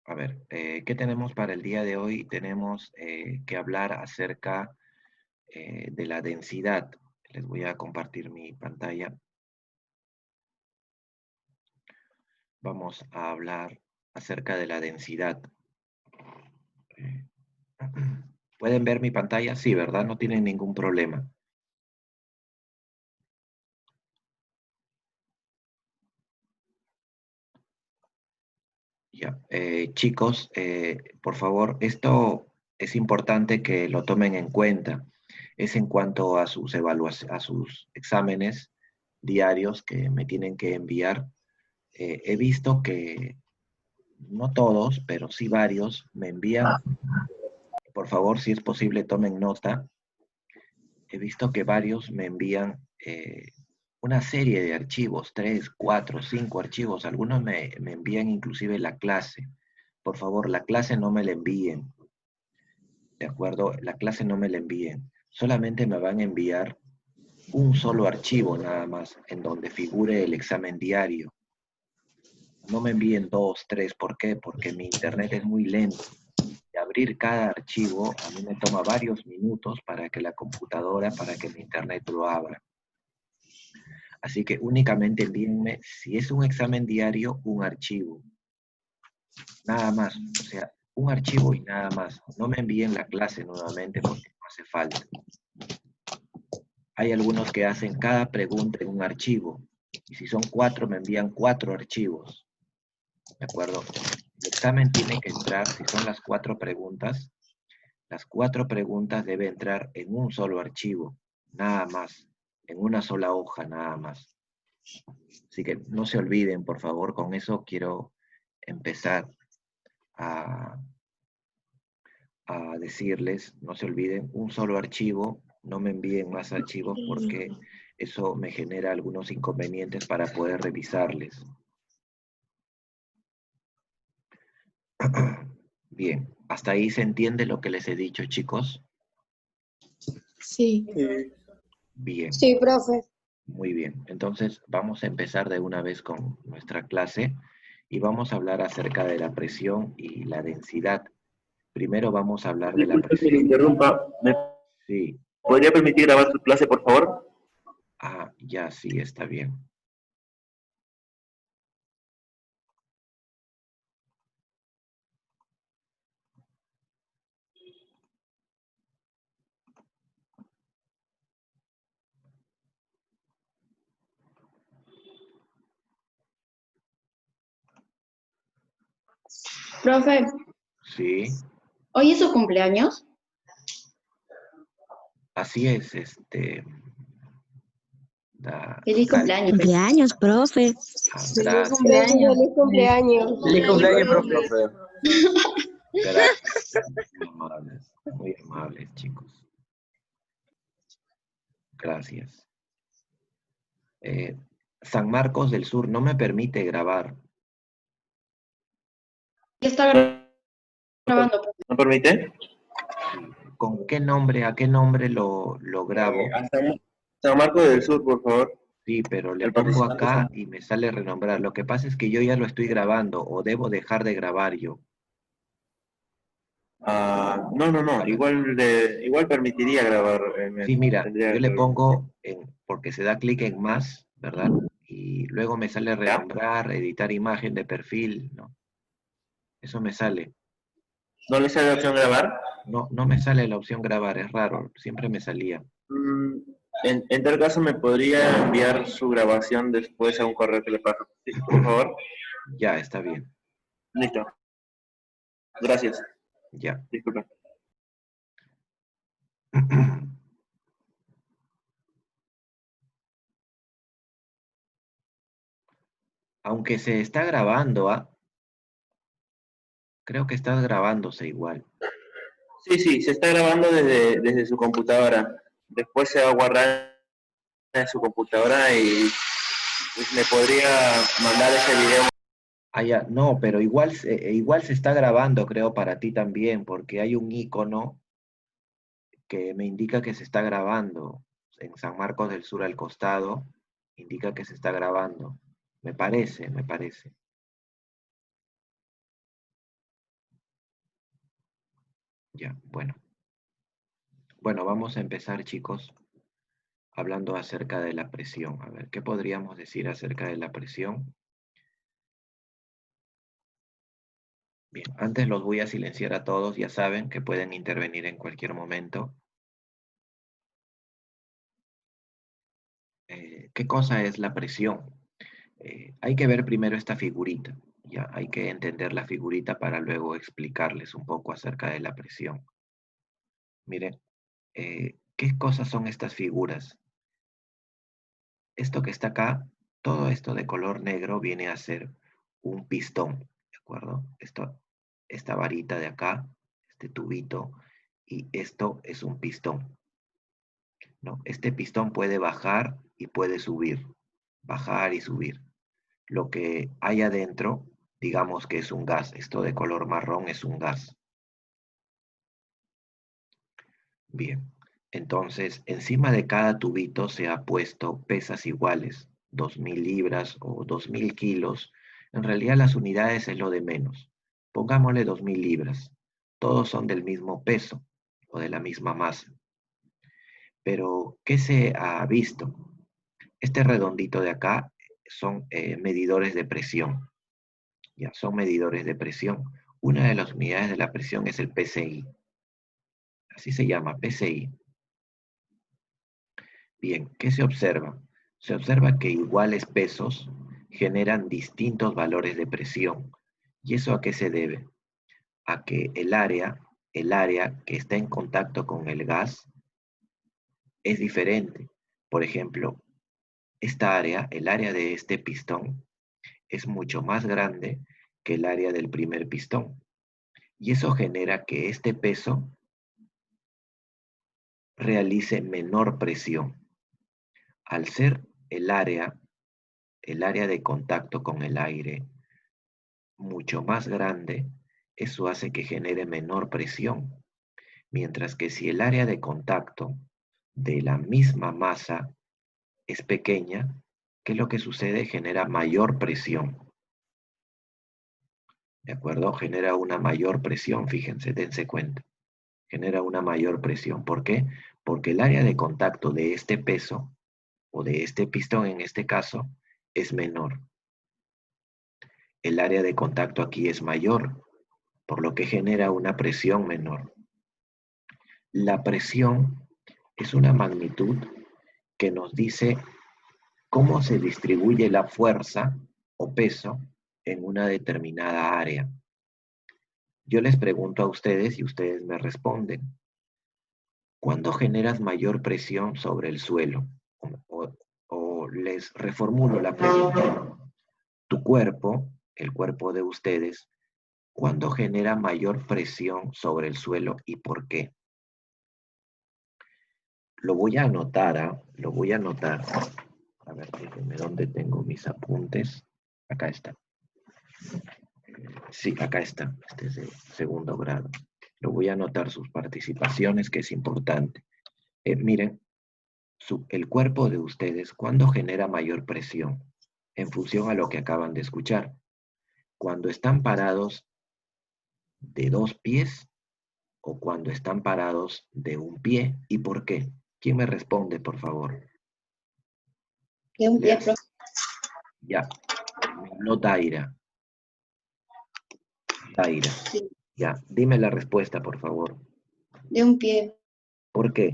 A ver, ¿qué tenemos para el día de hoy? Tenemos que hablar acerca de la densidad. Les voy a compartir mi pantalla. Vamos a hablar acerca de la densidad. Eh, ¿Pueden ver mi pantalla? Sí, ¿verdad? No tienen ningún problema. Ya. Chicos, por favor, esto es importante que lo tomen en cuenta. Es en cuanto a sus a sus exámenes diarios que me tienen que enviar. He visto que no todos, pero sí varios me envían, por favor, si es posible, tomen nota. He visto que varios me envían una serie de archivos, 3, 4, 5 archivos. Algunos me envían inclusive la clase. Por favor, la clase no me la envíen, ¿de acuerdo? La clase no me la envíen. Solamente me van a enviar un solo archivo nada más, en donde figure el examen diario. No me envíen dos, tres, ¿por qué? Porque mi internet es muy lento. Y abrir cada archivo a mí me toma varios minutos para que la computadora, para que mi internet lo abra. Así que únicamente envíenme, si es un examen diario, un archivo. Nada más. O sea, un archivo y nada más. No me envíen la clase nuevamente porque no hace falta. Hay algunos que hacen cada pregunta en un archivo. Y si son 4, me envían 4 archivos. ¿De acuerdo? El examen tiene que entrar, si son las 4 preguntas deben entrar en un solo archivo, nada más, en una sola hoja, nada más. Así que no se olviden, por favor, con eso quiero empezar a, a decirles, no se olviden, un solo archivo, no me envíen más archivos porque eso me genera algunos inconvenientes para poder revisarles. Bien, ¿hasta ahí se entiende lo que les he dicho, chicos? Sí. Bien, Sí, profe. muy bien. Entonces vamos a empezar de una vez con nuestra clase y vamos a hablar acerca de la presión y la densidad. Primero vamos a hablar de la Disculpe que le presión. interrumpa. ¿Me Sí, podría permitir grabar su clase, por favor? ya sí, está bien. Profe, Sí, ¿hoy es su cumpleaños? así es, Feliz Dali. cumpleaños. Cumpleaños, profe. Feliz Gracias, Profe, cumpleaños. feliz cumpleaños. Feliz cumpleaños, profe. gracias. Muy amables, chicos. Gracias. Eh, San Marcos del Sur no me permite grabar. ¿Qué está grabando, profe? ¿Me permite? Sí. ¿Con qué nombre, a qué nombre lo grabo? A San Marcos del Sur, por favor. Sí, pero le El pongo participante acá San y me sale renombrar. Lo que pasa es que yo ya lo estoy grabando o debo dejar de grabar yo. no. Igual permitiría grabar. Sí, mira, yo Tendría le que... pongo porque se da clic en más, ¿verdad? Y luego me sale ¿Ya? renombrar, editar imagen de perfil, ¿no? Eso me sale. ¿No le sale la opción grabar? No, no me sale la opción grabar, es raro, siempre me salía. Mm, en tal caso, ¿me podría enviar su grabación después a un correo que le paso? Sí, por favor. Ya, está bien, Listo. Gracias. ya. Disculpe. Aunque se está grabando, ¿ah? Creo que está grabándose igual. Sí, se está grabando desde su computadora. Después se va a guardar en su computadora y me podría mandar ese video. Ah, ya, no, pero igual se está grabando, creo, para ti también, porque hay un icono que me indica que se está grabando. En San Marcos del Sur al costado, indica que se está grabando. Me parece, me parece. Ya, bueno. Bueno, vamos a empezar, chicos, hablando acerca de la presión. A ver, ¿qué podríamos decir acerca de la presión? Bien, antes los voy a silenciar a todos, ya saben que pueden intervenir en cualquier momento. ¿Qué cosa es la presión? Hay que ver primero esta figurita, ya hay que entender la figurita para luego explicarles un poco acerca de la presión. Miren, ¿qué cosas son estas figuras? Esto que está acá, todo esto de color negro viene a ser un pistón, ¿de acuerdo? Esta varita de acá, este tubito, y esto es un pistón, ¿no? Este pistón puede bajar y puede subir, bajar y subir. Lo que hay adentro, digamos que es un gas, esto de color marrón es un gas. Bien, entonces encima de cada tubito se ha puesto pesas iguales, 2000 libras o 2000 kilos. En realidad las unidades es lo de menos. Pongámosle 2000 libras. Todos son del mismo peso o de la misma masa. Pero, ¿qué se ha visto? Este redondito de acá son medidores de presión. Ya, son medidores de presión. Una de las unidades de la presión es el PSI. Así se llama, PSI. Bien, ¿qué se observa? Se observa que iguales pesos generan distintos valores de presión. ¿Y eso a qué se debe? A que el área que está en contacto con el gas es diferente. Por ejemplo, esta área, el área de este pistón, es mucho más grande que el área del primer pistón. Y eso genera que este peso realice menor presión. Al ser el área de contacto con el aire mucho más grande, eso hace que genere menor presión. Mientras que si el área de contacto de la misma masa es pequeña, ¿qué es lo que sucede? Genera mayor presión. ¿De acuerdo? Genera una mayor presión, fíjense, dense cuenta. Genera una mayor presión. ¿Por qué? Porque el área de contacto de este peso, o de este pistón en este caso, es menor. El área de contacto aquí es mayor, por lo que genera una presión menor. La presión es una magnitud que nos dice cómo se distribuye la fuerza o peso en una determinada área. Yo les pregunto a ustedes y ustedes me responden. ¿Cuándo generas mayor presión sobre el suelo? O les reformulo la pregunta. Tu cuerpo, el cuerpo de ustedes, ¿cuándo genera mayor presión sobre el suelo y por qué? Lo voy a anotar, lo voy a anotar. A ver, déjenme dónde tengo mis apuntes. Acá está. Sí, acá está. Este es de segundo grado. Lo voy a anotar sus participaciones, que es importante. Miren, el cuerpo de ustedes, ¿cuándo genera mayor presión? En función a lo que acaban de escuchar. Cuando están parados de 2 pies o cuando están parados de un pie. ¿Y por qué? ¿Quién me responde, por favor? De un pie, Leas. Ya. Me habló Daira. Daira. sí, Ya. Dime la respuesta, por favor. de un pie. ¿Por qué?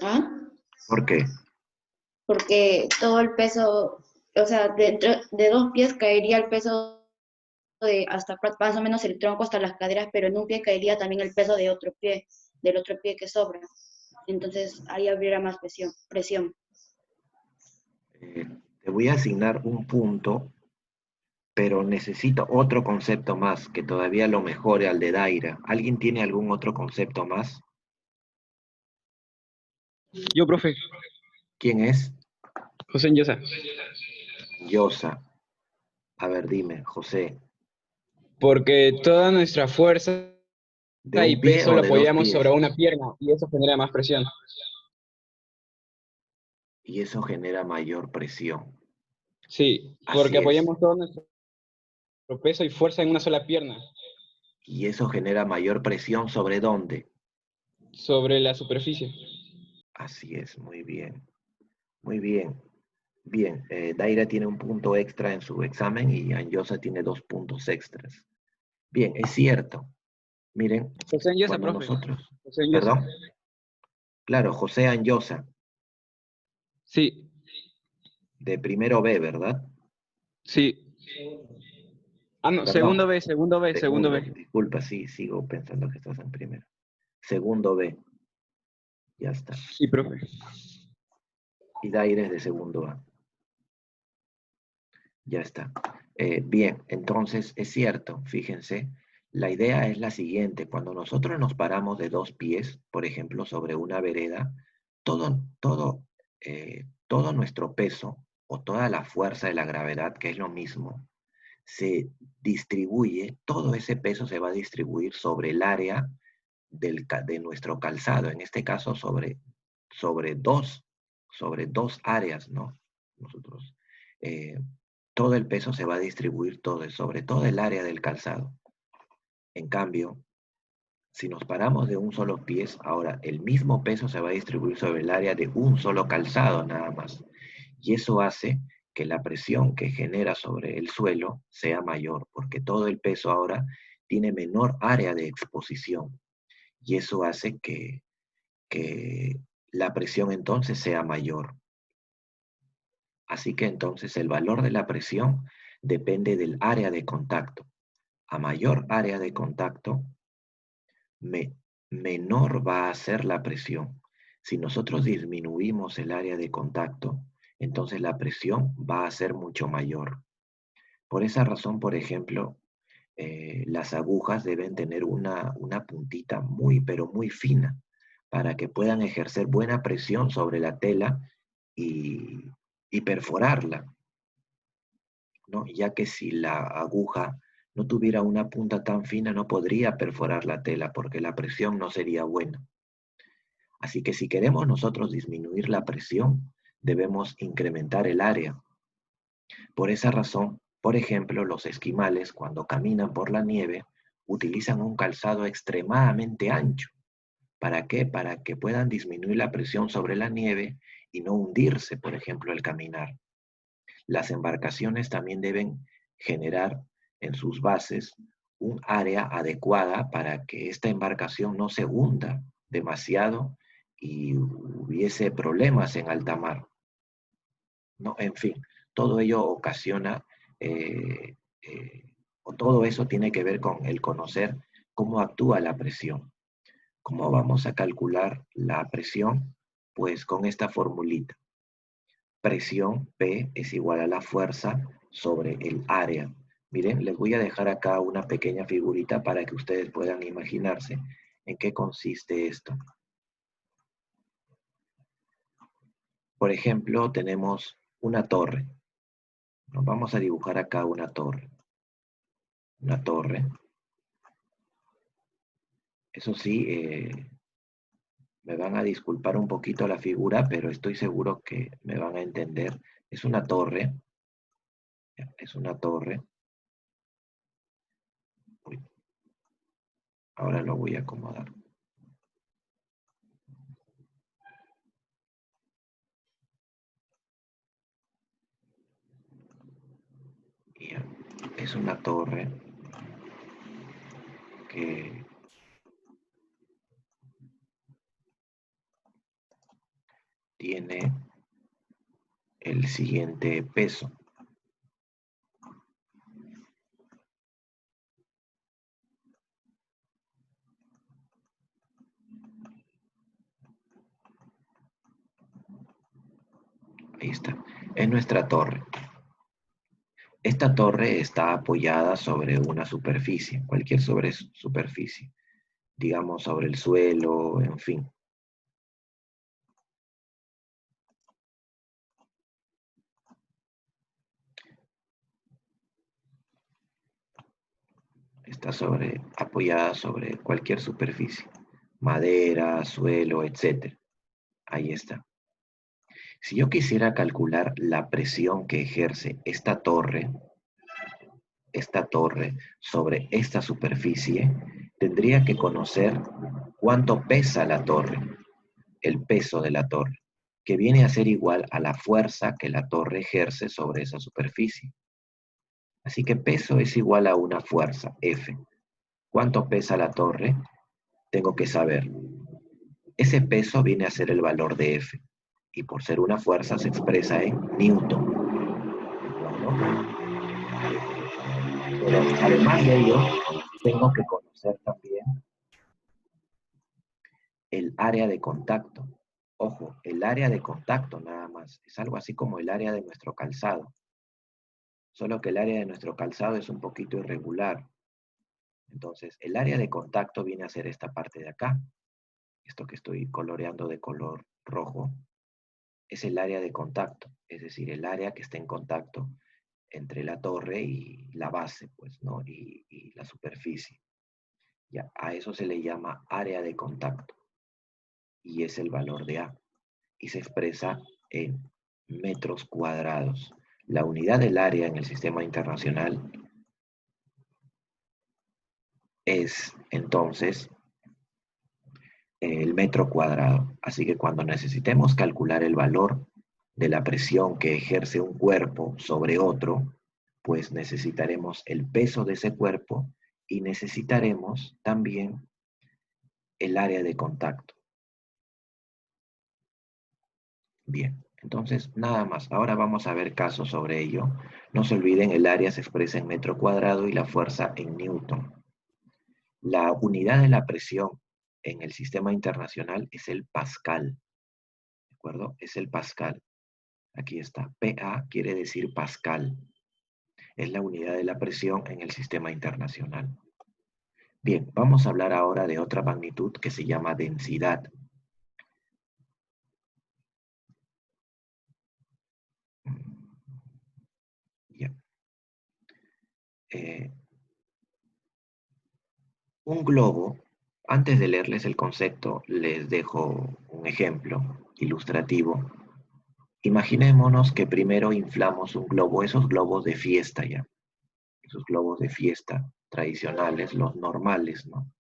¿Ah? ¿Por qué? Porque todo el peso, o sea, de dos pies caería el peso de hasta más o menos el tronco hasta las caderas, pero en un pie caería también el peso de otro pie, del otro pie que sobra. Entonces ahí habría más presión. Te voy a asignar un punto, pero necesito otro concepto más que todavía lo mejore al de Daira. ¿Alguien tiene algún otro concepto más? Yo, profe, ¿Quién es? José Llosa. Yosa. A ver, dime, José. Porque toda nuestra fuerza ¿De un y pie peso o lo de 2 apoyamos pies? sobre una pierna y eso genera más presión. Y eso genera mayor presión. Sí, porque Así es. apoyamos todo nuestro peso y fuerza en una sola pierna. Y eso genera mayor presión ¿sobre dónde? Sobre la superficie. Así es, muy bien. Muy bien. Bien, Daira tiene un punto extra en su examen y Anjosa tiene 2 puntos extras. Bien, es cierto. Miren, José Anyosa, cuando profe. nosotros... José Anyosa. Perdón. Claro, José Anjosa, Sí, de primero B, ¿verdad? sí. Ah, no, Perdón, segundo B, segundo B, segundo segundo. B. Disculpa, sí, sigo pensando que estás en primero. Segundo B, ya está. Sí, profe. Y Daira es de segundo A, ya está. Bien, entonces es cierto, fíjense, la idea es la siguiente. Cuando nosotros nos paramos de 2 pies, por ejemplo, sobre una vereda, todo nuestro peso o toda la fuerza de la gravedad, que es lo mismo, se distribuye, todo ese peso se va a distribuir sobre el área de nuestro calzado, en este caso sobre dos áreas, ¿no? Nosotros, eh, todo el peso se va a distribuir sobre todo el área del calzado. En cambio, si nos paramos de un solo pie, ahora el mismo peso se va a distribuir sobre el área de un solo calzado nada más. Y eso hace que la presión que genera sobre el suelo sea mayor, porque todo el peso ahora tiene menor área de exposición. Y eso hace que la presión entonces sea mayor. Así que entonces el valor de la presión depende del área de contacto. A mayor área de contacto, menor va a ser la presión. Si nosotros disminuimos el área de contacto, entonces la presión va a ser mucho mayor. Por esa razón, por ejemplo, las agujas deben tener una puntita muy, pero muy fina para que puedan ejercer buena presión sobre la tela y, y perforarla, ¿no? Ya que si la aguja no tuviera una punta tan fina, no podría perforar la tela porque la presión no sería buena. Así que si queremos nosotros disminuir la presión, debemos incrementar el área. Por esa razón, por ejemplo, los esquimales cuando caminan por la nieve utilizan un calzado extremadamente ancho. ¿Para qué? Para que puedan disminuir la presión sobre la nieve y no hundirse, por ejemplo, al caminar. Las embarcaciones también deben generar en sus bases un área adecuada para que esta embarcación no se hunda demasiado y hubiese problemas en alta mar, ¿no? En fin, todo ello ocasiona, eh, o todo eso tiene que ver con el conocer cómo actúa la presión. ¿Cómo vamos a calcular la presión? Pues con esta formulita. Presión P es igual a la fuerza sobre el área. Miren, les voy a dejar acá una pequeña figurita para que ustedes puedan imaginarse en qué consiste esto. Por ejemplo, tenemos una torre. Nos vamos a dibujar acá una torre. Una torre. Eso sí, me van a disculpar un poquito la figura, pero estoy seguro que me van a entender. Es una torre. Es una torre. Uy, ahora lo voy a acomodar. Ya. Es una torre que tiene el siguiente peso. Ahí está. Es nuestra torre. Esta torre está apoyada sobre una superficie, cualquier superficie, digamos sobre el suelo, en fin. Está apoyada sobre cualquier superficie, madera, suelo, etc. Ahí está. Si yo quisiera calcular la presión que ejerce esta torre, esta torre sobre esta superficie, tendría que conocer cuánto pesa la torre, el peso de la torre, que viene a ser igual a la fuerza que la torre ejerce sobre esa superficie. Así que peso es igual a una fuerza, F. ¿Cuánto pesa la torre? Tengo que saber. Ese peso viene a ser el valor de F. Y por ser una fuerza se expresa en Newton. Pero además de ello, tengo que conocer también el área de contacto. Ojo, el área de contacto nada más. Es algo así como el área de nuestro calzado. Solo que el área de nuestro calzado es un poquito irregular. Entonces, el área de contacto viene a ser esta parte de acá. Esto que estoy coloreando de color rojo es el área de contacto. Es decir, el área que está en contacto entre la torre y la base, pues, ¿no? Y la superficie. Ya, a eso se le llama área de contacto. Y es el valor de A. Y se expresa en metros cuadrados. La unidad del área en el sistema internacional es entonces el metro cuadrado. Así que cuando necesitemos calcular el valor de la presión que ejerce un cuerpo sobre otro, pues necesitaremos el peso de ese cuerpo y necesitaremos también el área de contacto. Bien, entonces nada más. Ahora vamos a ver casos sobre ello. No se olviden, el área se expresa en metro cuadrado y la fuerza en newton. La unidad de la presión en el sistema internacional es el pascal. ¿De acuerdo? Es el pascal. Aquí está. PA quiere decir pascal. Es la unidad de la presión en el sistema internacional. Bien, vamos a hablar ahora de otra magnitud que se llama densidad. Ya. Un globo, antes de leerles el concepto, les dejo un ejemplo ilustrativo. Imaginémonos que primero inflamos un globo, esos globos de fiesta ya, esos globos de fiesta tradicionales, los normales, ¿no?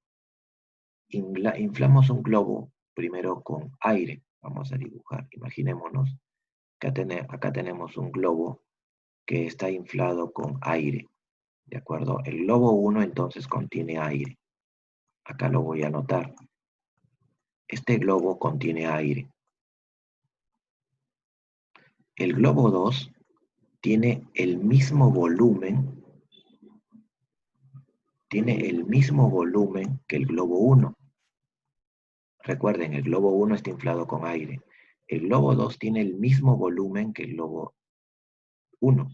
Inflamos un globo primero con aire, vamos a dibujar, imaginémonos que acá tenemos un globo que está inflado con aire, ¿de acuerdo? El globo 1 entonces contiene aire, acá lo voy a anotar. Este globo contiene aire. El globo 2 tiene el mismo volumen, que el globo 1. Recuerden, el globo 1 está inflado con aire. El globo 2 tiene el mismo volumen que el globo 1.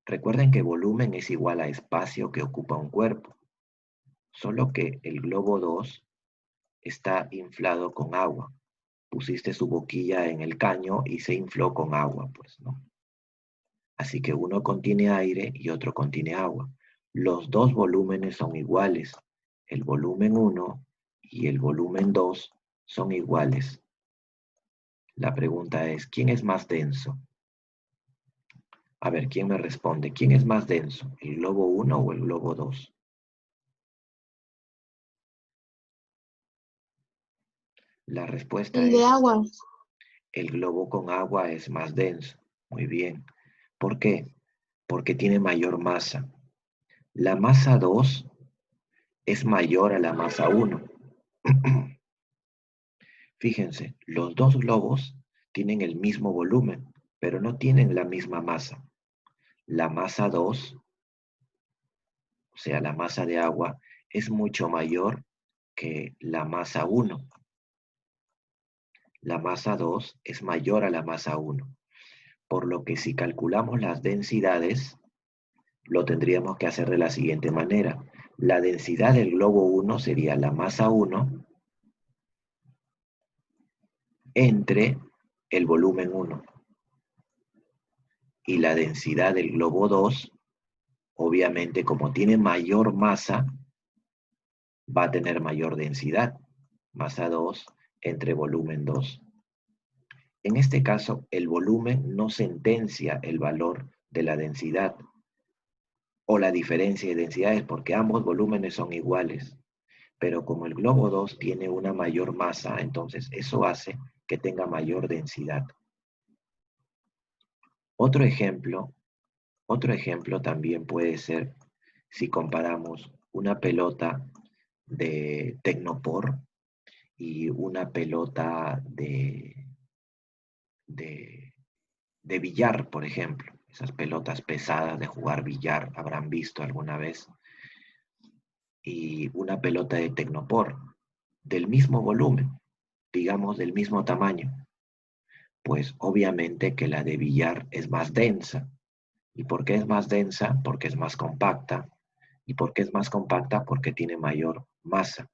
Recuerden que volumen es igual a espacio que ocupa un cuerpo. Solo que el globo 2 está inflado con agua. Pusiste su boquilla en el caño y se infló con agua, pues, ¿no? Así que uno contiene aire y otro contiene agua. Los dos volúmenes son iguales. El volumen 1 y el volumen 2 son iguales. La pregunta es, ¿quién es más denso? A ver, ¿quién me responde? ¿Quién es más denso? ¿El globo 1 o el globo 2? La respuesta El de es, agua. el globo con agua es más denso. Muy bien. ¿Por qué? Porque tiene mayor masa. La masa 2 es mayor a la masa 1. Fíjense, los dos globos tienen el mismo volumen, pero no tienen la misma masa. La masa 2, o sea, la masa de agua, es mucho mayor que la masa 1. La masa 2 es mayor a la masa 1. Por lo que si calculamos las densidades, lo tendríamos que hacer de la siguiente manera. La densidad del globo 1 sería la masa 1 entre el volumen 1. Y la densidad del globo 2, obviamente como tiene mayor masa, va a tener mayor densidad. Masa 2 entre volumen 2. En este caso, el volumen no sentencia el valor de la densidad. o la diferencia de densidades, porque ambos volúmenes son iguales. Pero como el globo 2 tiene una mayor masa, entonces eso hace que tenga mayor densidad. Otro ejemplo también puede ser si comparamos una pelota de Tecnopor y una pelota de billar, por ejemplo. Esas pelotas pesadas de jugar billar habrán visto alguna vez. Y una pelota de Tecnopor del mismo volumen, digamos del mismo tamaño. Pues obviamente que la de billar es más densa. ¿Y por qué es más densa? Porque es más compacta. ¿Y por qué es más compacta? Porque tiene mayor masa.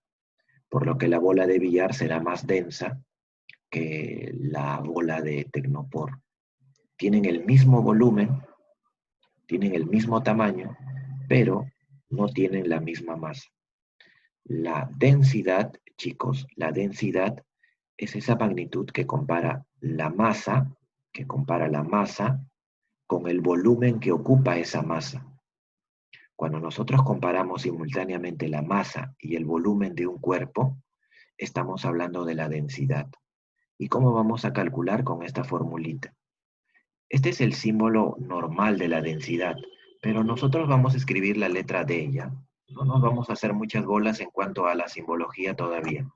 Por lo que la bola de billar será más densa que la bola de Tecnopor. Tienen el mismo volumen, tienen el mismo tamaño, pero no tienen la misma masa. La densidad, chicos, la densidad es esa magnitud que compara la masa con el volumen que ocupa esa masa. Cuando nosotros comparamos simultáneamente la masa y el volumen de un cuerpo, estamos hablando de la densidad. ¿Y cómo vamos a calcular con esta formulita? Este es el símbolo normal de la densidad, pero nosotros vamos a escribir la letra D ya. No nos vamos a hacer muchas bolas en cuanto a la simbología todavía.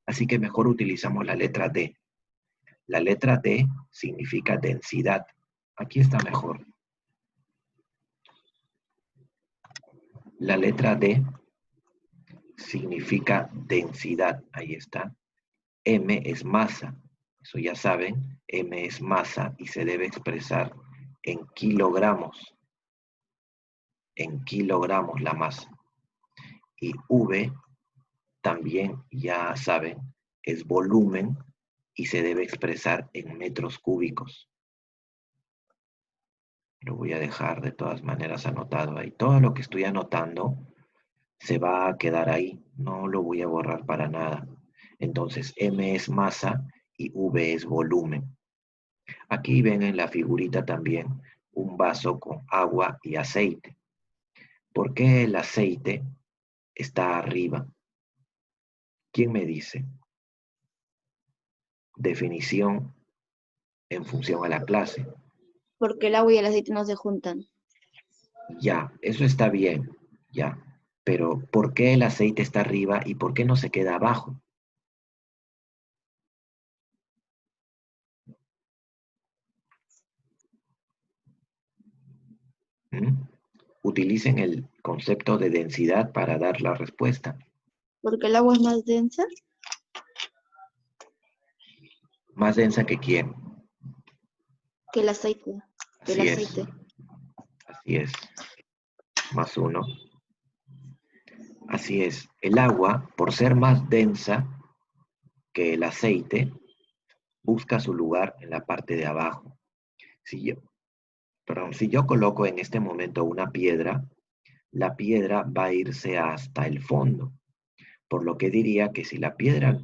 Así que mejor utilizamos la letra D. La letra D significa densidad. Aquí está mejor. La letra D significa densidad. Ahí está. M es masa. Eso ya saben. M es masa y se debe expresar en kilogramos. En kilogramos la masa. Y V también ya saben, es volumen y se debe expresar en metros cúbicos. Lo voy a dejar de todas maneras anotado ahí. Todo lo que estoy anotando se va a quedar ahí. No lo voy a borrar para nada. Entonces, M es masa y V es volumen. Aquí ven en la figurita también un vaso con agua y aceite. ¿Por qué el aceite está arriba? ¿Quién me dice? Definición en función a la clase. Porque el agua y el aceite no se juntan. Ya, eso está bien, ya. Pero ¿por qué el aceite está arriba y por qué no se queda abajo? ¿Mm? Utilicen el concepto de densidad para dar la respuesta. Porque el agua es más densa. ¿Más densa que quién? Que el aceite. Así es. Así es. Más 1. Así es. El agua, por ser más densa que el aceite, busca su lugar en la parte de abajo. Si yo coloco en este momento una piedra, la piedra va a irse hasta el fondo. Por lo que diría que si la piedra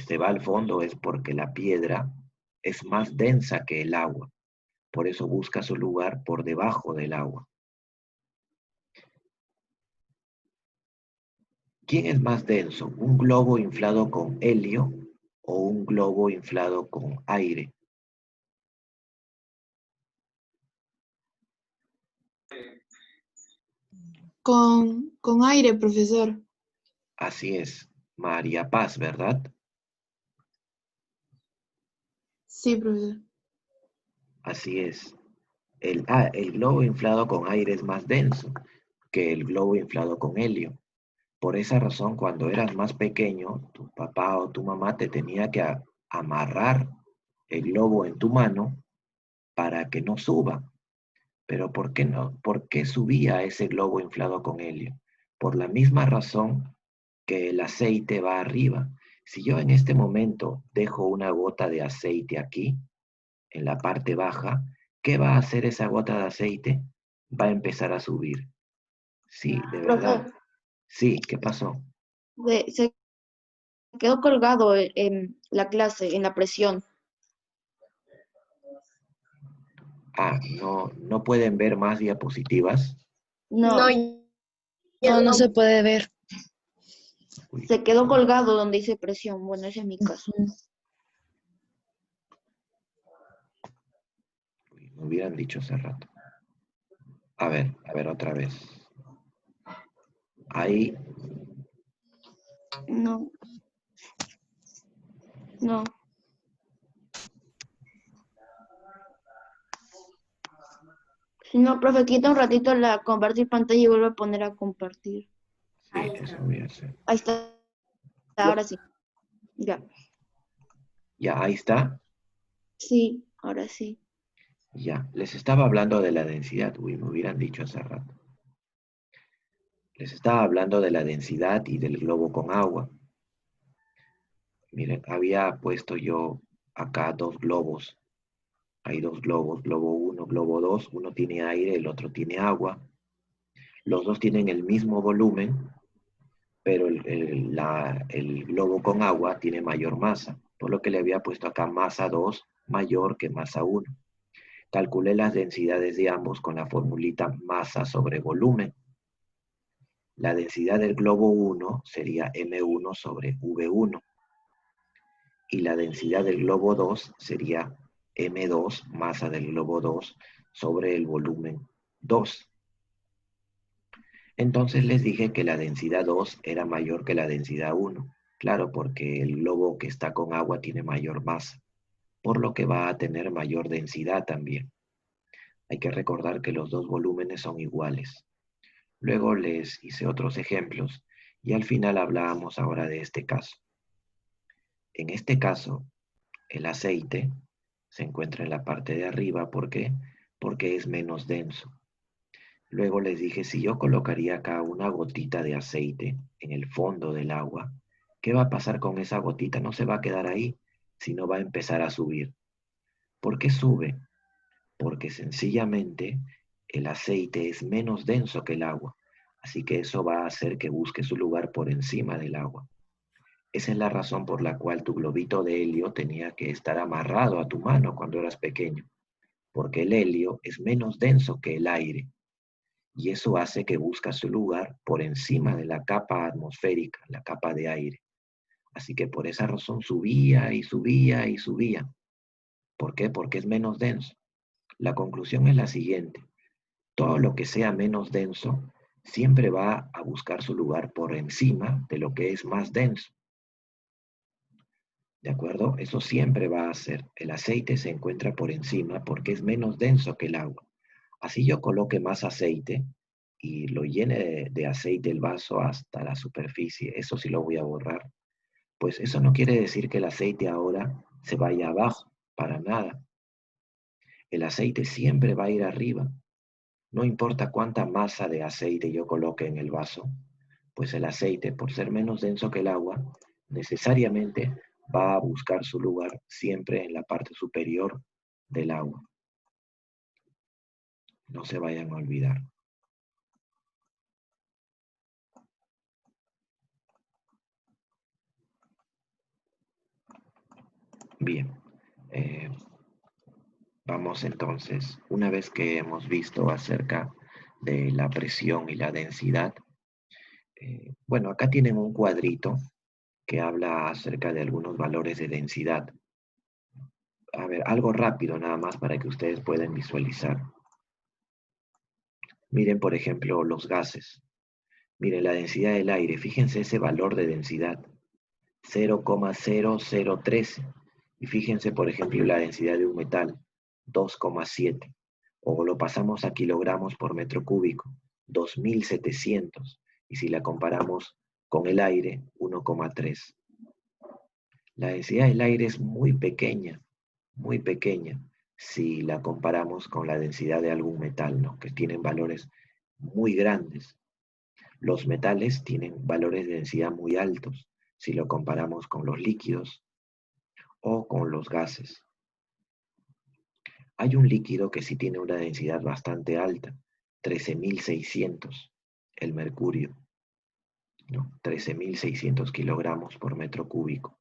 se va al fondo es porque la piedra es más densa que el agua. Por eso busca su lugar por debajo del agua. ¿Quién es más denso? ¿Un globo inflado con helio o un globo inflado con aire? Con aire, profesor. Así es, María Paz, ¿verdad? Sí, profesor. Así es. El globo inflado con aire es más denso que el globo inflado con helio. Por esa razón, cuando eras más pequeño, tu papá o tu mamá te tenía que amarrar el globo en tu mano para que no suba. Pero ¿por qué no? ¿Por qué subía ese globo inflado con helio? Por la misma razón que el aceite va arriba. Si yo en este momento dejo una gota de aceite aquí, en la parte baja, ¿qué va a hacer esa gota de aceite? Va a empezar a subir. Sí, de verdad. Profesor, Sí, ¿qué pasó? se quedó colgado en la clase, en la presión. Ah, no pueden ver más diapositivas. No, No se puede ver. Uy, se quedó colgado donde dice presión. Bueno, ese es mi caso. me hubieran dicho hace rato. A ver otra vez. Ahí, No. No. Si no, profe, quita un ratito la compartir pantalla y vuelve a poner a compartir. sí, eso voy a hacer. Ahí está. Ahora sí. Ya. Ya, ahí está. Sí, ahora sí. Ya, les estaba hablando de la densidad. Uy, me hubieran dicho hace rato. Les estaba hablando de la densidad y del globo con agua. Miren, había puesto yo acá dos globos. Hay dos globos, globo 1, globo 2. Uno tiene aire, el otro tiene agua. Los dos tienen el mismo volumen, pero el globo con agua tiene mayor masa, por lo que le había puesto acá masa 2 mayor que masa 1. Calculé las densidades de ambos con la formulita masa sobre volumen. La densidad del globo 1 sería M1 sobre V1 y la densidad del globo 2 sería M2, masa del globo 2, sobre el volumen 2. Entonces les dije que la densidad 2 era mayor que la densidad 1. Claro, porque el globo que está con agua tiene mayor masa, por lo que va a tener mayor densidad también. Hay que recordar que los dos volúmenes son iguales. Luego les hice otros ejemplos y al final hablábamos ahora de este caso. En este caso, el aceite se encuentra en la parte de arriba. ¿Por qué? Porque es menos denso. Luego les dije, si yo colocaría acá una gotita de aceite en el fondo del agua, ¿qué va a pasar con esa gotita? No se va a quedar ahí, sino va a empezar a subir. ¿Por qué sube? Porque sencillamente el aceite es menos denso que el agua, así que eso va a hacer que busque su lugar por encima del agua. Esa es la razón por la cual tu globito de helio tenía que estar amarrado a tu mano cuando eras pequeño, porque el helio es menos denso que el aire. Y eso hace que busque su lugar por encima de la capa atmosférica, la capa de aire. Así que por esa razón subía y subía y subía. ¿Por qué? Porque es menos denso. La conclusión es la siguiente. Todo lo que sea menos denso siempre va a buscar su lugar por encima de lo que es más denso. ¿De acuerdo? Eso siempre va a ser. El aceite se encuentra por encima porque es menos denso que el agua. Así yo coloque más aceite y lo llene de aceite el vaso hasta la superficie, eso sí lo voy a borrar. Pues eso no quiere decir que el aceite ahora se vaya abajo, para nada. El aceite siempre va a ir arriba. No importa cuánta masa de aceite yo coloque en el vaso, pues el aceite, por ser menos denso que el agua, necesariamente va a buscar su lugar siempre en la parte superior del agua. No se vayan a olvidar. Bien, vamos entonces, una vez que hemos visto acerca de la presión y la densidad, bueno, acá tienen un cuadrito que habla acerca de algunos valores de densidad. A ver, algo rápido nada más para que ustedes puedan visualizar. Miren, por ejemplo, los gases. Miren, la densidad del aire, fíjense ese valor de densidad, 0,0013. Y fíjense, por ejemplo, la densidad de un metal, 2,7. O lo pasamos a kilogramos por metro cúbico, 2.700. Y si la comparamos con el aire, 1,3. La densidad del aire es muy pequeña si la comparamos con la densidad de algún metal, ¿no? Que tienen valores muy grandes. Los metales tienen valores de densidad muy altos si lo comparamos con los líquidos o con los gases. Hay un líquido que sí tiene una densidad bastante alta, 13.600, el mercurio, ¿no? 13.600 kilogramos por metro cúbico.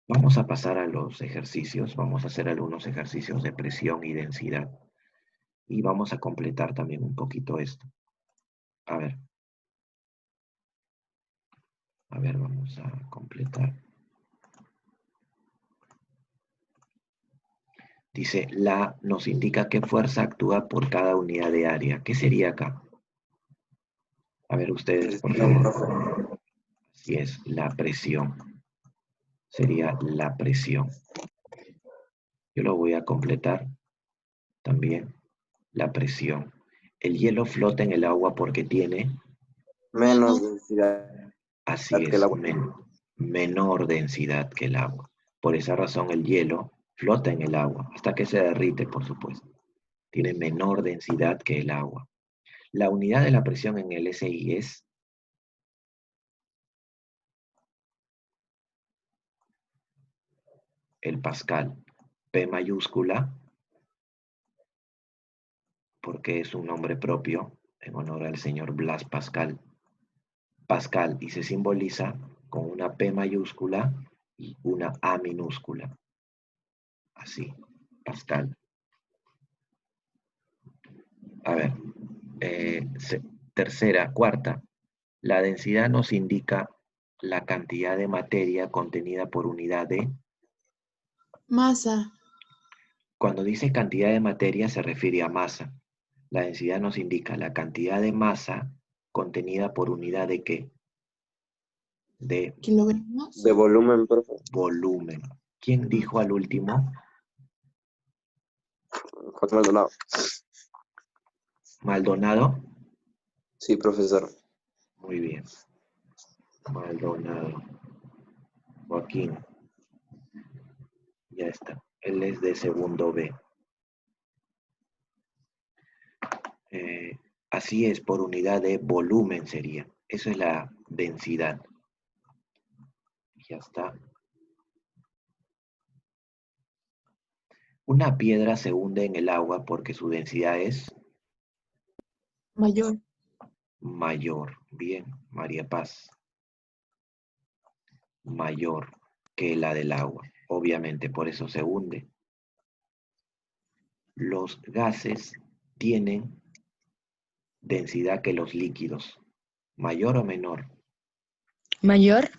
Vamos a pasar a los ejercicios, vamos a hacer algunos ejercicios de presión y densidad. Y vamos a completar también un poquito esto. A ver. A ver, vamos a completar. Dice, la nos indica qué fuerza actúa por cada unidad de área. ¿Qué sería acá? A ver ustedes, por favor. Así es, la presión. Sería la presión. Yo lo voy a completar también. La presión. El hielo flota en el agua porque tiene, Menos densidad así que el es, agua. menor densidad que el agua. Por esa razón el hielo flota en el agua, hasta que se derrite, por supuesto. Tiene menor densidad que el agua. La unidad de la presión en el SI es el pascal. P mayúscula, porque es un nombre propio, en honor al señor Blas Pascal. Pascal, y se simboliza con una P mayúscula y una A minúscula. Así, Pascal. A ver, cuarta. La densidad nos indica la cantidad de materia contenida por unidad de... Masa. Cuando dice cantidad de materia se refiere a masa. La densidad nos indica la cantidad de masa contenida por unidad de ¿qué? De Kilogramos. De volumen, profe. volumen. ¿Quién dijo al último? José Maldonado. ¿Maldonado? Sí, profesor. Muy bien. Maldonado. Joaquín. Ya está. Él es de segundo B. Así es, por unidad de volumen sería. Eso es la densidad. Ya está. Una piedra se hunde en el agua porque su densidad es Mayor. mayor. Bien, María Paz. Mayor que la del agua. Obviamente, por eso se hunde. Los gases tienen densidad que los líquidos. ¿Mayor o menor? Mayor.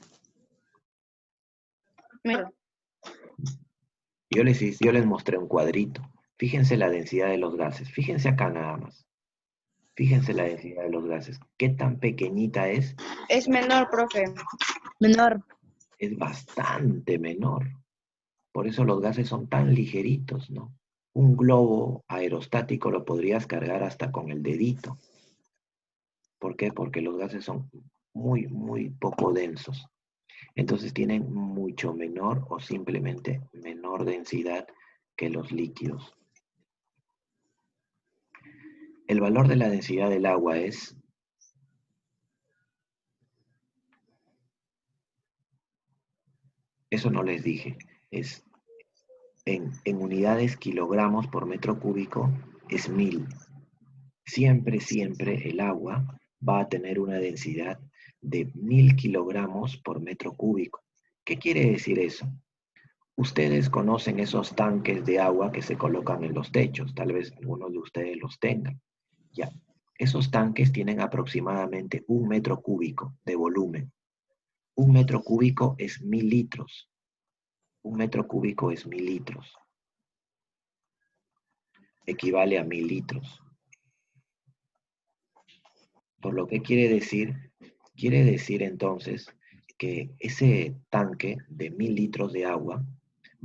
Menor. Yo les mostré un cuadrito. Fíjense la densidad de los gases. Fíjense acá nada más. Fíjense la densidad de los gases. ¿Qué tan pequeñita es? Es menor, profe. Menor. Es bastante menor. Por eso los gases son tan ligeritos, ¿no? Un globo aerostático lo podrías cargar hasta con el dedito. ¿Por qué? Porque los gases son muy, muy poco densos. Entonces tienen mucho menor o simplemente menor densidad que los líquidos. El valor de la densidad del agua es... Eso no les dije. Es en unidades kilogramos por metro cúbico es 1000. Siempre, siempre el agua va a tener una densidad de 1000 kilogramos por metro cúbico. ¿Qué quiere decir eso? Ustedes conocen esos tanques de agua que se colocan en los techos, tal vez algunos de ustedes los tengan. Ya, esos tanques tienen aproximadamente 1 metro cúbico de volumen. 1 metro cúbico es 1000 litros. 1 metro cúbico es 1000 litros. Equivale a 1000 litros. Por lo que quiere decir entonces que ese tanque de 1000 litros de agua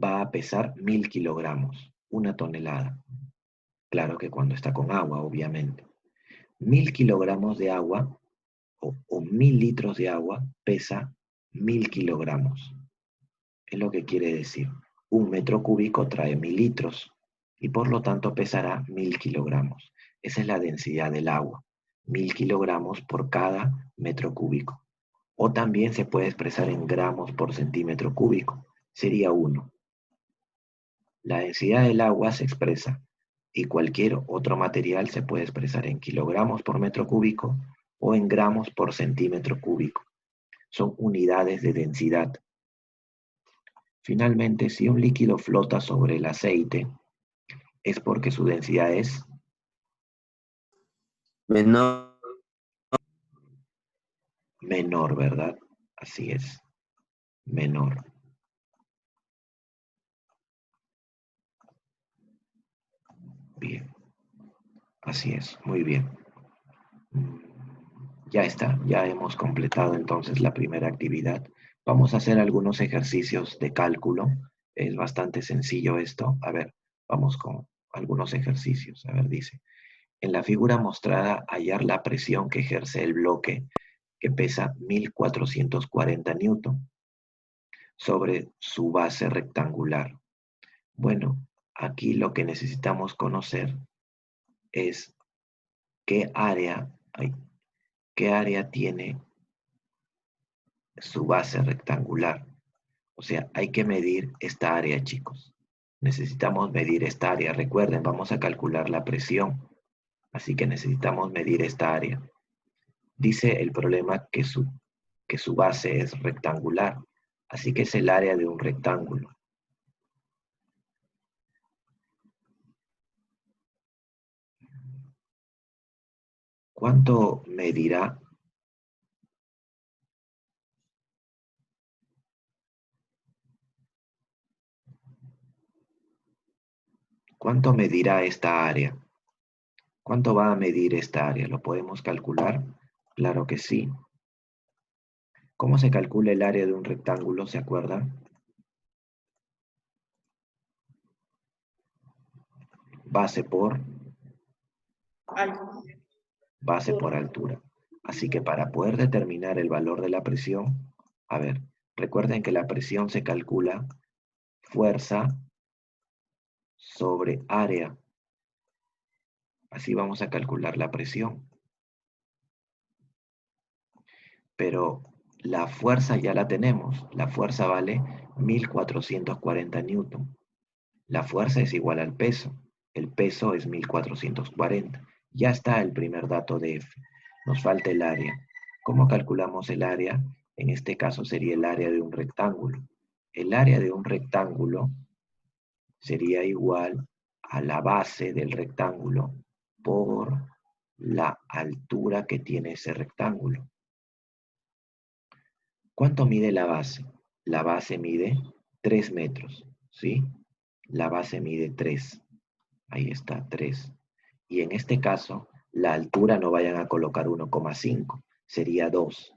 va a pesar 1000 kilogramos, 1 tonelada. Claro que cuando está con agua, obviamente. 1000 kilogramos de agua o 1000 litros de agua pesa 1000 kilogramos. Es lo que quiere decir. 1 metro cúbico trae 1000 litros y por lo tanto pesará 1000 kilogramos. Esa es la densidad del agua. 1000 kilogramos por cada metro cúbico. O también se puede expresar en gramos por centímetro cúbico. Sería 1. La densidad del agua se expresa y cualquier otro material se puede expresar en kilogramos por metro cúbico o en gramos por centímetro cúbico. Son unidades de densidad. Finalmente, si un líquido flota sobre el aceite, es porque su densidad es Menor. Menor, ¿verdad? Así es. Menor. Bien. Así es. Muy bien. Ya está. Ya hemos completado entonces la primera actividad. Vamos a hacer algunos ejercicios de cálculo. Es bastante sencillo esto. A ver, vamos con algunos ejercicios. A ver, dice. En la figura mostrada, hallar la presión que ejerce el bloque que pesa 1440 newton sobre su base rectangular. Bueno, aquí lo que necesitamos conocer es qué área tiene su base rectangular. O sea, hay que medir esta área, chicos. Necesitamos medir esta área. Recuerden, vamos a calcular la presión. Así que necesitamos medir esta área. Dice el problema que su base es rectangular. Así que es el área de un rectángulo. ¿Cuánto medirá? ¿Cuánto medirá esta área? ¿Cuánto va a medir esta área? ¿Lo podemos calcular? Claro que sí. ¿Cómo se calcula el área de un rectángulo? ¿Se acuerdan? Base por altura. Así que para poder determinar el valor de la presión, a ver, recuerden que la presión se calcula fuerza sobre área. Así vamos a calcular la presión. Pero la fuerza ya la tenemos. La fuerza vale 1440 newton. La fuerza es igual al peso. El peso es 1440. Ya está el primer dato de F. Nos falta el área. ¿Cómo calculamos el área? En este caso sería el área de un rectángulo. El área de un rectángulo sería igual a la base del rectángulo por la altura que tiene ese rectángulo. ¿Cuánto mide la base? La base mide 3 metros, ¿sí? La base mide 3. Ahí está, 3. Y en este caso, la altura no vayan a colocar 1,5, sería 2.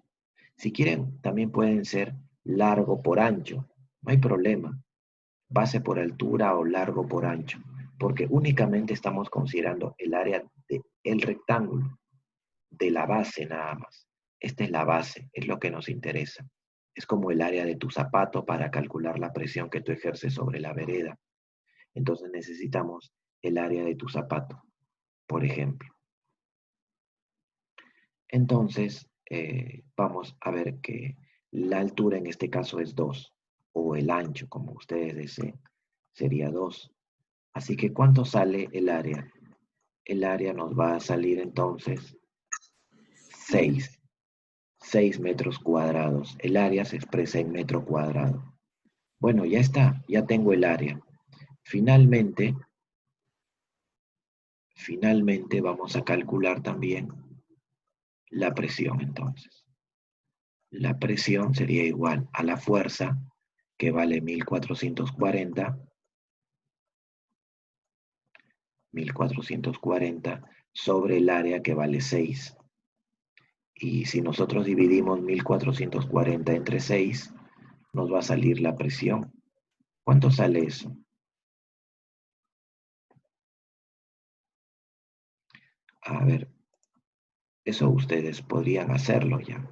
Si quieren, también pueden ser largo por ancho, no hay problema. Base por altura o largo por ancho, porque únicamente estamos considerando el área del rectángulo, de la base nada más. Esta es la base, es lo que nos interesa. Es como el área de tu zapato para calcular la presión que tú ejerces sobre la vereda. Entonces necesitamos el área de tu zapato, por ejemplo. Entonces, vamos a ver que la altura en este caso es 2, o el ancho, como ustedes deseen, sería 2. Así que, ¿cuánto sale el área? El área nos va a salir entonces 6. 6 metros cuadrados. El área se expresa en metro cuadrado. Bueno, ya está, ya tengo el área. Finalmente vamos a calcular también la presión entonces. La presión sería igual a la fuerza, que vale 1440 sobre el área, que vale 6. Y si nosotros dividimos 1440 entre 6, nos va a salir la presión. ¿Cuánto sale eso? A ver, eso ustedes podrían hacerlo ya.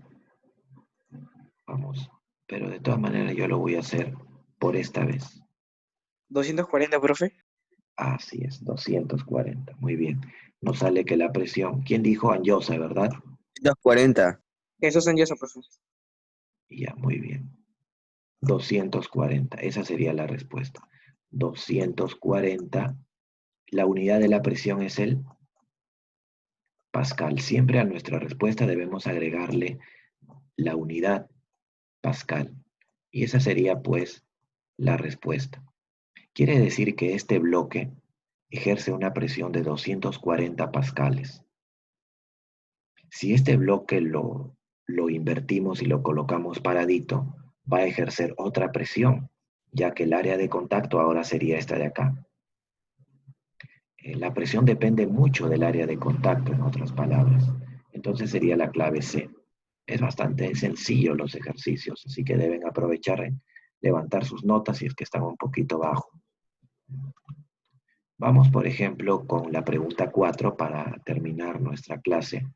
Vamos, pero de todas maneras yo lo voy a hacer por esta vez. 240, profe. Así es, 240. Muy bien. Nos sale que la presión, ¿quién dijo? Anyosa, ¿verdad? 240. Eso es en yeso, profe. Ya, muy bien. 240, esa sería la respuesta. 240. La unidad de la presión es el pascal. Siempre a nuestra respuesta debemos agregarle la unidad pascal. Y esa sería pues la respuesta. Quiere decir que este bloque ejerce una presión de 240 pascales. Si este bloque lo invertimos y lo colocamos paradito, va a ejercer otra presión, ya que el área de contacto ahora sería esta de acá. La presión depende mucho del área de contacto, en otras palabras. Entonces sería la clave C. Es bastante sencillo los ejercicios, así que deben aprovechar en levantar sus notas si es que están un poquito bajo. Vamos, por ejemplo, con la pregunta 4 para terminar nuestra clase.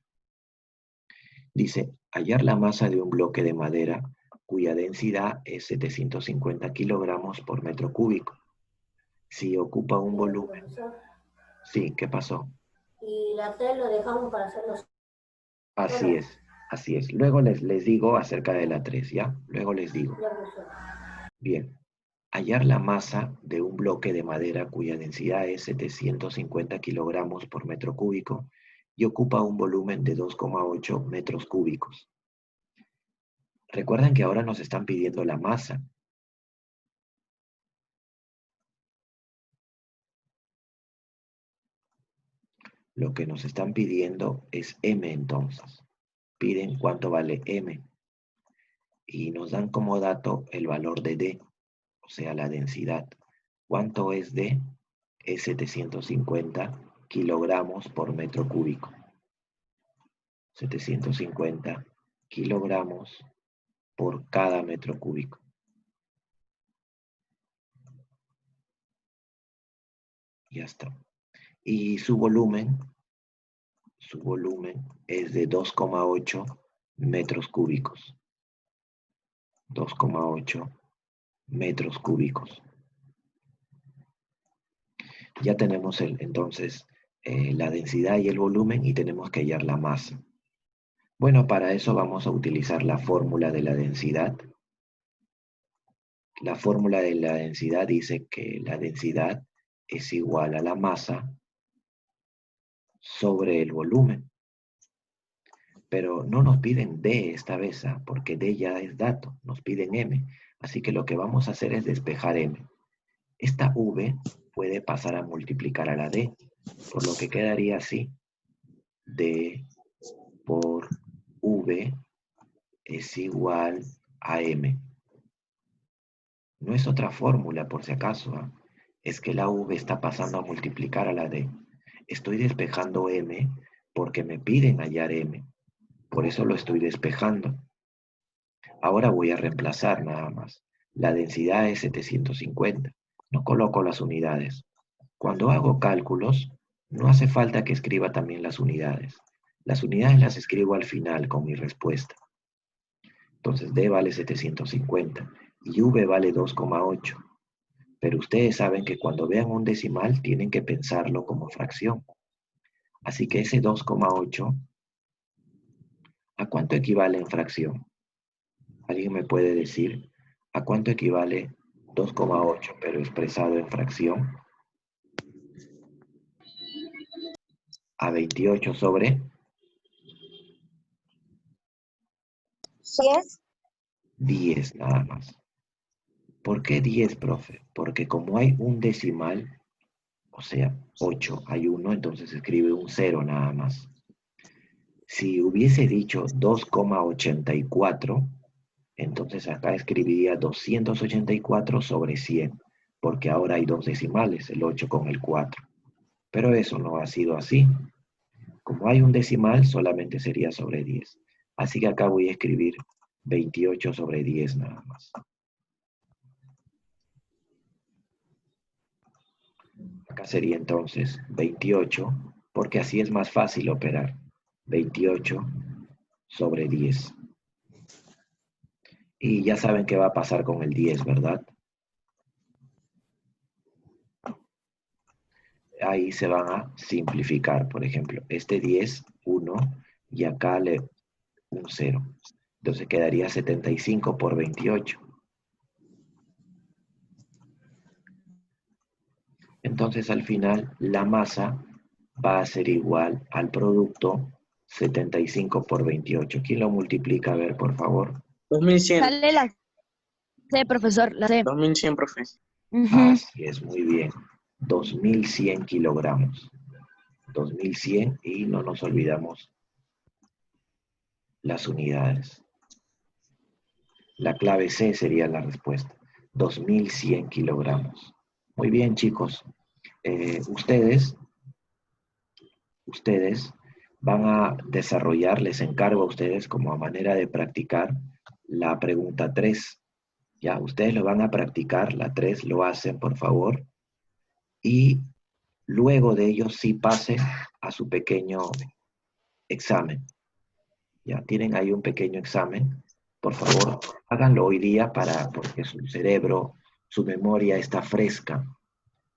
Dice, hallar la masa de un bloque de madera cuya densidad es 750 kilogramos por metro cúbico. Si ocupa un volumen... Profesor, Sí, ¿qué pasó? y la T lo dejamos para hacer los... Así es, así es. Luego les digo acerca de la 3, ¿ya? Luego les digo. Ya, profesor. Bien. Hallar la masa de un bloque de madera cuya densidad es 750 kilogramos por metro cúbico y ocupa un volumen de 2,8 metros cúbicos. Recuerden que ahora nos están pidiendo la masa. Lo que nos están pidiendo es M entonces. Piden cuánto vale M. Y nos dan como dato el valor de D, o sea, la densidad. ¿Cuánto es D? Es 750 kilogramos por metro cúbico. 750 kilogramos por cada metro cúbico. Ya está. Y su volumen es de 2,8 metros cúbicos. 2,8 metros cúbicos. Ya tenemos entonces la densidad y el volumen y tenemos que hallar la masa. Bueno, para eso vamos a utilizar la fórmula de la densidad. La fórmula de la densidad dice que la densidad es igual a la masa sobre el volumen. Pero no nos piden D esta vez, porque D ya es dato, nos piden M. Así que lo que vamos a hacer es despejar M. Esta V puede pasar a multiplicar a la D, por lo que quedaría así. D por V es igual a M. No es otra fórmula por si acaso, es que la V está pasando a multiplicar a la D. Estoy despejando M porque me piden hallar M. Por eso lo estoy despejando. Ahora voy a reemplazar nada más. La densidad es 750. No coloco las unidades. Cuando hago cálculos, no hace falta que escriba también las unidades. Las unidades las escribo al final con mi respuesta. Entonces D vale 750 y V vale 2,8. Pero ustedes saben que cuando vean un decimal tienen que pensarlo como fracción. Así que ese 2,8, ¿a cuánto equivale en fracción? ¿Alguien me puede decir a cuánto equivale 2,8 pero expresado en fracción? A 28 sobre 10 nada más. ¿Por qué 10, profe? Porque como hay un decimal, o sea, 8, hay 1, entonces se escribe un 0 nada más. Si hubiese dicho 2,84, entonces acá escribiría 284 sobre 100, porque ahora hay dos decimales, el 8 con el 4. Pero eso no ha sido así. Como hay un decimal, solamente sería sobre 10. Así que acá voy a escribir 28 sobre 10 nada más. Acá sería entonces 28, porque así es más fácil operar. 28 sobre 10. Y ya saben qué va a pasar con el 10, ¿verdad? Ahí se van a simplificar, por ejemplo. Este 10, 1, y acá un 0. Entonces quedaría 75 por 28. Entonces al final la masa va a ser igual al producto 75 por 28. ¿Quién lo multiplica? A ver, por favor. 2100. Sale la C, profesor, la C. 2100, profe. Así es, muy bien. 2100 kilogramos. 2100 y no nos olvidamos las unidades. La clave C sería la respuesta. 2.100 kilogramos. Muy bien, chicos. Ustedes van a desarrollar, les encargo a ustedes como a manera de practicar la pregunta 3. Ya, ustedes lo van a practicar, la 3 lo hacen, por favor. Y luego de ello sí pasen a su pequeño examen. Ya, tienen ahí un pequeño examen. Por favor, háganlo hoy día porque su cerebro, su memoria está fresca.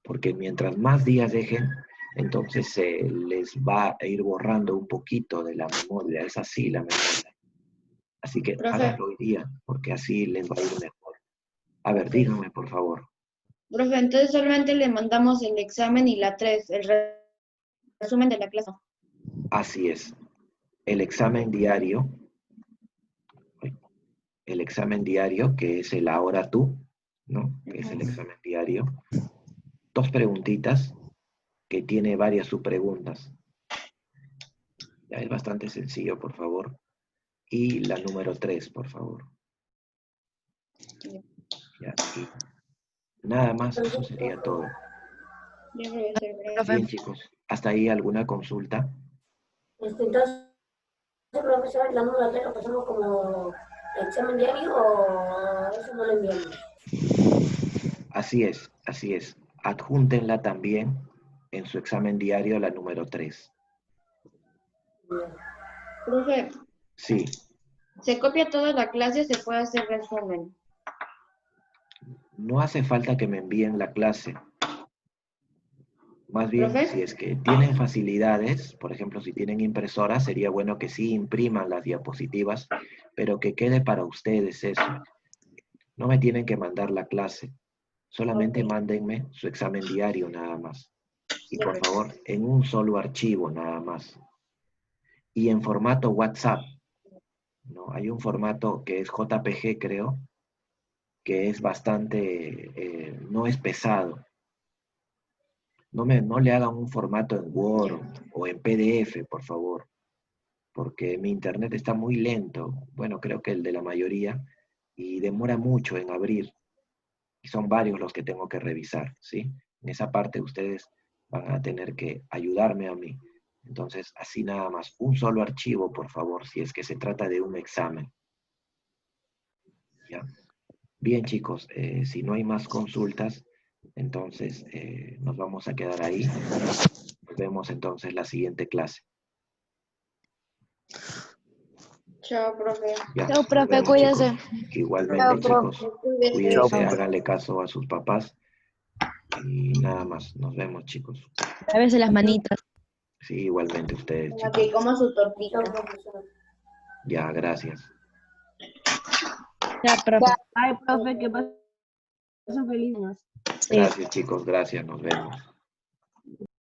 Porque mientras más días dejen, entonces se les va a ir borrando un poquito de la memoria. Es así la memoria. Así que Profe. háganlo hoy día, porque así les va a ir mejor. A ver, díganme, por favor. Profe, entonces solamente le mandamos el examen y la 3, el resumen de la clase. Así es. El examen diario, que es el ahora tú, ¿no? Que es el examen diario. 2 preguntitas que tiene varias subpreguntas. Ya es bastante sencillo, por favor. Y la número 3, por favor. Ya, y nada más, eso sería todo. Bien, chicos. ¿Hasta ahí alguna consulta? Entonces, profesor, la número 3 lo pasamos como examen diario o eso no lo enviamos. Así es, así es. Adjúntenla también en su examen diario la número 3. Profe, Sí, se copia toda la clase, se puede hacer resumen. no hace falta que me envíen la clase. Más bien, ¿Profe? si es que tienen facilidades, por ejemplo, si tienen impresora, sería bueno que sí impriman las diapositivas, pero que quede para ustedes eso. No me tienen que mandar la clase. Solamente Ok. mándenme su examen diario nada más. Y por favor, en un solo archivo nada más. Y en formato WhatsApp, ¿no? Hay un formato que es JPG, creo, que es bastante, no es pesado. No le hagan un formato en Word o en PDF, por favor, porque mi internet está muy lento. Bueno, creo que el de la mayoría, y demora mucho en abrir. Y son varios los que tengo que revisar, ¿sí? En esa parte ustedes van a tener que ayudarme a mí. Entonces, así nada más, un solo archivo, por favor, si es que se trata de un examen. ¿Ya? Bien, chicos, si no hay más consultas, entonces nos vamos a quedar ahí. Nos vemos entonces la siguiente clase. Chao, profe. Ya, Chao, nos profe, vemos, cuídese. chicos. Igualmente, Chao, profe. chicos, Cuídese. cuídense, háganle caso a sus papás y nada más. Nos vemos, chicos. Lávese las manitas. Sí, igualmente ustedes, Como chicos. que coma su tortita. Ya, gracias. Ya, profe. Ay, profe, ¿qué pasa? Feliz año. Sí. Gracias, chicos, gracias, nos vemos.